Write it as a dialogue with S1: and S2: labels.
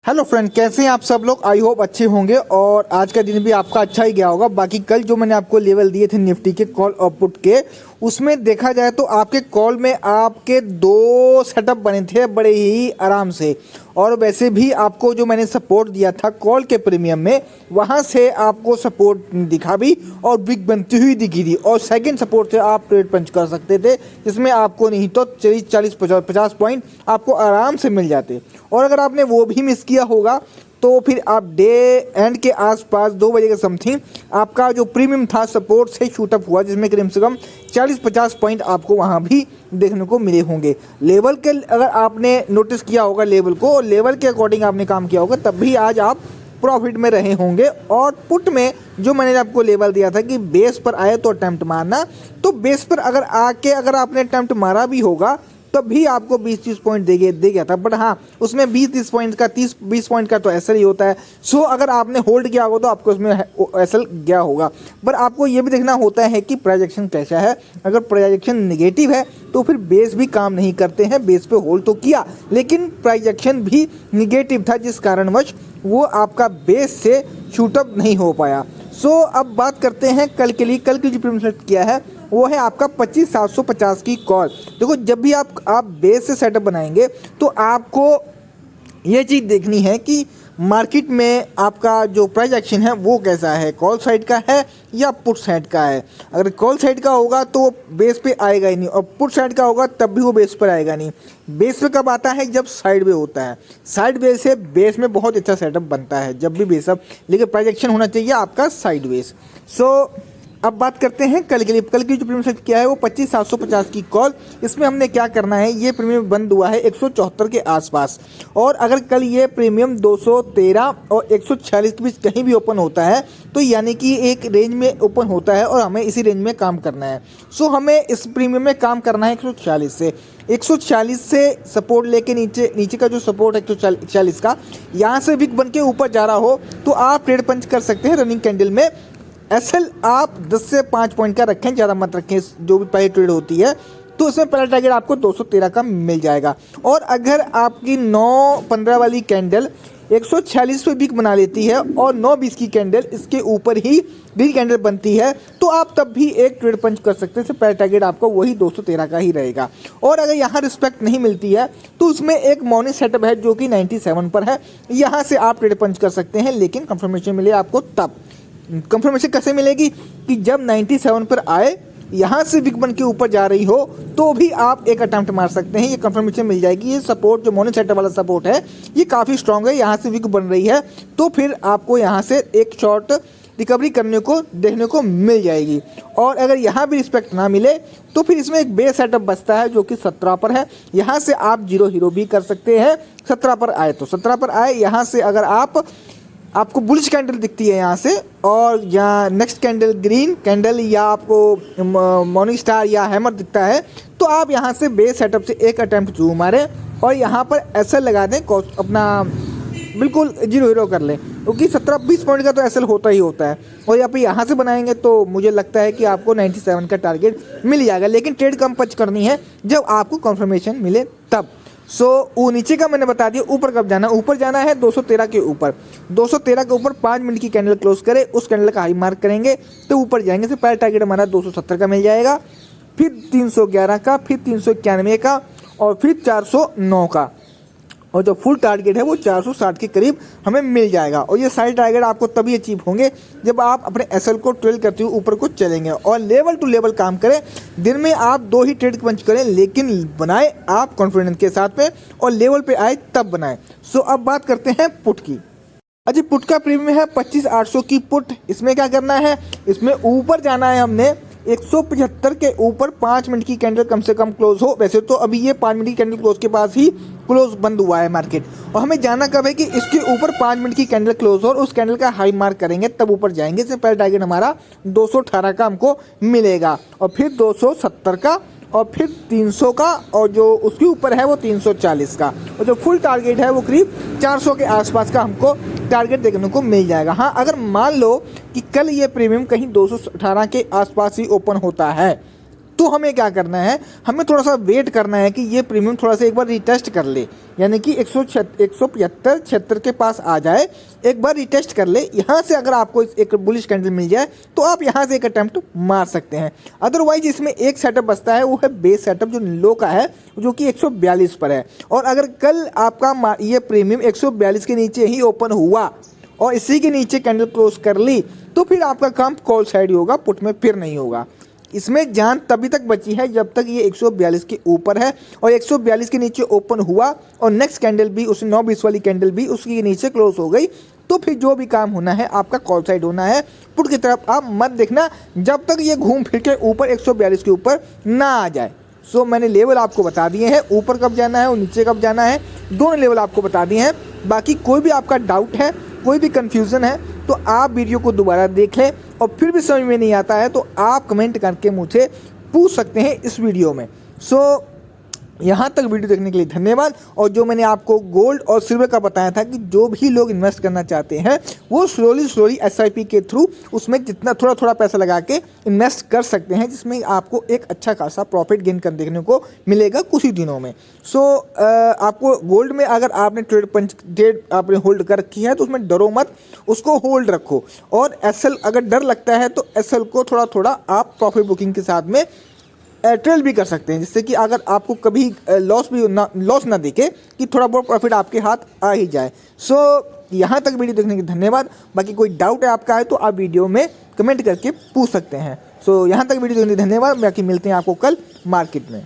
S1: Hello friend, कैसे हैं आप सब लोग। आई होप अच्छे होंगे और आज का दिन भी आपका अच्छा ही गया होगा। बाकी कल जो मैंने आपको लेवल दिए थे निफ्टी के कॉल और पुट के, उसमें देखा जाए तो आपके कॉल में आपके दो सेटअप बने थे बड़े ही आराम से। और वैसे भी आपको जो मैंने सपोर्ट दिया था कॉल के प्रीमियम में, वहाँ से आपको सपोर्ट दिखा भी और बिग बनती हुई दिखी थी। और सेकंड सपोर्ट से आप ट्रेड पंच कर सकते थे, जिसमें आपको नहीं तो 40-50 पॉइंट आपको आराम से मिल जाते। और अगर आपने वो भी मिस किया होगा तो फिर आप डे एंड के आसपास 2 बजे के समथिंग आपका जो प्रीमियम था सपोर्ट से शूटअप हुआ, जिसमें कम से कम 40-50 पॉइंट आपको वहाँ भी देखने को मिले होंगे। लेवल के अगर आपने नोटिस किया होगा लेवल को, लेवल के अकॉर्डिंग आपने काम किया होगा, तब भी आज आप प्रॉफिट में रहे होंगे। और पुट में जो मैंने आपको लेवल दिया था कि बेस पर आए तो अटेम्प्ट मारना, तो बेस पर अगर आके अगर आपने अटेम्प्ट मारा भी होगा तब भी आपको 20-30 पॉइंट दे गया था। बट हाँ, उसमें 20-30 पॉइंट का 30-20 पॉइंट का तो एसएल ही होता है। सो अगर आपने होल्ड किया होगा तो आपको उसमें एसएल गया होगा। पर आपको ये भी देखना होता है कि प्रोजेक्शन कैसा है। अगर प्रोजेक्शन नेगेटिव है तो फिर बेस भी काम नहीं करते हैं। बेस पे होल्ड तो किया लेकिन प्रोजेक्शन भी नेगेटिव था, जिस कारणवश वो आपका बेस से शूटअप नहीं हो पाया। सो अब बात करते हैं कल के लिए। कल की जो प्रीमियम सेट किया है वो है आपका 25,750 की कॉल। देखो, जब भी आप बेस से सेटअप बनाएंगे तो आपको ये चीज़ देखनी है कि मार्केट में आपका जो प्राइस एक्शन है वो कैसा है, कॉल साइड का है या पुट साइड का है। अगर कॉल साइड का होगा तो बेस पे आएगा ही नहीं, और पुट साइड का होगा तब भी वो बेस पर आएगा नहीं। बेस पे कब आता है? जब साइड वे होता है। साइड वे से बेस में बहुत अच्छा सेटअप बनता है जब भी बेस अप, लेकिन प्राइस एक्शन होना चाहिए आपका साइड वेज। सो अब बात करते हैं कल के लिए। कल की जो प्रीमियम सेट किया है वो 25,750 की कॉल। इसमें हमने क्या करना है, ये प्रीमियम बंद हुआ है 174 के आसपास। और अगर कल ये प्रीमियम 213 और 146 के बीच कहीं भी ओपन होता है तो यानी कि एक रेंज में ओपन होता है और हमें इसी रेंज में काम करना है। सो हमें इस प्रीमियम में काम करना है 146 से। 146 से सपोर्ट लेके नीचे का जो सपोर्ट है 140 का, यहाँ से विक बन के ऊपर जा रहा हो तो आप ट्रेड पंच कर सकते हैं रनिंग कैंडल में। एसएल आप 10 से 5 पॉइंट का रखें, ज़्यादा मत रखें। जो भी पहले ट्रेड होती है तो उसमें पहला टारगेट आपको 213 का मिल जाएगा। और अगर आपकी 9-15 वाली कैंडल 146 पे बिक बना लेती है और 9-20 की कैंडल इसके ऊपर ही ग्रीन कैंडल बनती है तो आप तब भी एक ट्रेड पंच कर सकते हैं। पहला टारगेट आपको वही 213 का ही रहेगा। और अगर यहाँ रिस्पेक्ट नहीं मिलती है तो उसमें एक मॉर्निंग सेटअप है जो कि 97 पर है, यहाँ से आप ट्रेड पंच कर सकते हैं, लेकिन कंफर्मेशन मिले आपको तब। कंफर्मेशन कैसे मिलेगी कि जब 97 पर आए, यहाँ से बिग बन के ऊपर जा रही हो तो भी आप एक अटेम्प्ट मार सकते हैं, ये कंफर्मेशन मिल जाएगी। ये सपोर्ट जो मॉर्निंग सेटअप वाला सपोर्ट है ये काफ़ी स्ट्रांग है, यहाँ से बिग बन रही है तो फिर आपको यहाँ से एक शॉर्ट रिकवरी करने को देखने को मिल जाएगी। और अगर यहाँ भी रिस्पेक्ट ना मिले तो फिर इसमें एक बेस सेटअप बचता है जो कि 17 पर है, यहाँ से आप जीरो हीरो भी कर सकते हैं। 17 पर आए तो 17 पर आए, यहाँ से अगर आपको बुलिश कैंडल दिखती है यहाँ से, और यहाँ नेक्स्ट कैंडल ग्रीन कैंडल या आपको मॉर्निंग स्टार या हैमर दिखता है तो आप यहाँ से बेस सेटअप से एक अटैम्प्ट जरूर मारें और यहाँ पर एसएल लगा दें, अपना बिल्कुल जीरो हीरो कर लें, क्योंकि 17-20 पॉइंट का तो एसएल होता ही होता है। और यहाँ से बनाएंगे तो मुझे लगता है कि आपको 97 का टारगेट मिल जाएगा, लेकिन ट्रेड कम पंच करनी है जब आपको कंफर्मेशन मिले तब। वो नीचे का मैंने बता दिया। ऊपर कब जाना? ऊपर जाना है 213 के ऊपर। 213 के ऊपर 5 मिनट की कैंडल क्लोज करे, उस कैंडल का हाई मार्क करेंगे तो ऊपर जाएंगे। पहला टारगेट हमारा 270 का मिल जाएगा, फिर 311 का, फिर 391 का और फिर 409 का, और जो फुल टारगेट है वो 460 के करीब हमें मिल जाएगा। और ये सारे टारगेट आपको तभी अचीव होंगे जब आप अपने एसएल को ट्रेल करते हुए ऊपर को चलेंगे और लेवल टू लेवल काम करें। दिन में आप 2 ही ट्रेड पंच करें, लेकिन बनाए आप कॉन्फिडेंस के साथ में और लेवल पे आए तब बनाएं। अब बात करते हैं पुट की। अच्छा, पुट का प्रीमियम है 25,800 की पुट। इसमें क्या करना है? इसमें ऊपर जाना है हमने 175 के ऊपर 5 मिनट की कैंडल कम से कम क्लोज हो। वैसे तो अभी ये 5 मिनट की कैंडल क्लोज के पास ही क्लोज बंद हुआ है मार्केट, और हमें जाना कब है कि इसके ऊपर 5 मिनट की कैंडल क्लोज हो और उस कैंडल का हाई मार्क करेंगे तब ऊपर जाएंगे। इससे पहले टारगेट हमारा 218 का हमको मिलेगा, और फिर 270 का, और फिर 300 का, और जो उसके ऊपर है वो 340 का, और जो फुल टारगेट है वो करीब 400 के आसपास का हमको टारगेट देखने को मिल जाएगा। हाँ, अगर मान लो कि कल ये प्रीमियम कहीं 218 के आसपास ही ओपन होता है तो हमें क्या करना है, हमें थोड़ा सा वेट करना है कि ये प्रीमियम थोड़ा सा एक बार रिटेस्ट कर ले, यानी कि 175 के पास आ जाए, एक बार रिटेस्ट कर ले। यहाँ से अगर आपको एक बुलिश कैंडल मिल जाए तो आप यहाँ से एक अटेम्प्ट मार सकते हैं। अदरवाइज इसमें एक सेटअप बचता है, वो है बेस सेटअप जो लो का है, जो कि 142 पर है। और अगर कल आपका ये प्रीमियम 142 के नीचे ही ओपन हुआ और इसी के नीचे कैंडल क्लोज कर ली, तो फिर आपका काम कॉल साइड ही होगा, पुट में फिर नहीं होगा। इसमें जान तभी तक बची है जब तक ये 142 के ऊपर है और 142 के नीचे ओपन हुआ और नेक्स्ट कैंडल भी उस 9:20 वाली कैंडल भी उसके नीचे क्लोज हो गई, तो फिर जो भी काम होना है आपका कॉल साइड होना है। पुट की तरफ आप मत देखना जब तक ये घूम फिर के ऊपर 142 के ऊपर ना आ जाए। सो मैंने लेवल आपको बता दिए हैं, ऊपर कब जाना है और नीचे कब जाना है, दोनों लेवल आपको बता दिए हैं। बाकी कोई भी आपका डाउट है, कोई भी कन्फ्यूज़न है, तो आप वीडियो को दोबारा देख लें और फिर भी समझ में नहीं आता है तो आप कमेंट करके मुझे पूछ सकते हैं इस वीडियो में। सो यहाँ तक वीडियो देखने के लिए धन्यवाद। और जो मैंने आपको गोल्ड और सिल्वर का बताया था कि जो भी लोग इन्वेस्ट करना चाहते हैं वो स्लोली SIP के थ्रू उसमें जितना थोड़ा पैसा लगा के इन्वेस्ट कर सकते हैं, जिसमें आपको एक अच्छा खासा प्रॉफिट गेन कर देखने को मिलेगा कुछ ही दिनों में। सो आपको गोल्ड में अगर आपने ट्रेड आपने होल्ड कर रखी है तो उसमें डरो मत, उसको होल्ड रखो। और SL अगर डर लगता है तो SL को थोड़ा आप प्रॉफिट बुकिंग के साथ में ट्रेल भी कर सकते हैं, जिससे कि अगर आपको कभी लॉस ना दिखे कि थोड़ा बहुत प्रॉफिट आपके हाथ आ ही जाए। सो यहाँ तक वीडियो देखने के धन्यवाद। बाकी कोई डाउट है आपका है तो आप वीडियो में कमेंट करके पूछ सकते हैं। सो यहाँ तक वीडियो देखने के धन्यवाद। बाकी मिलते हैं आपको कल मार्केट में।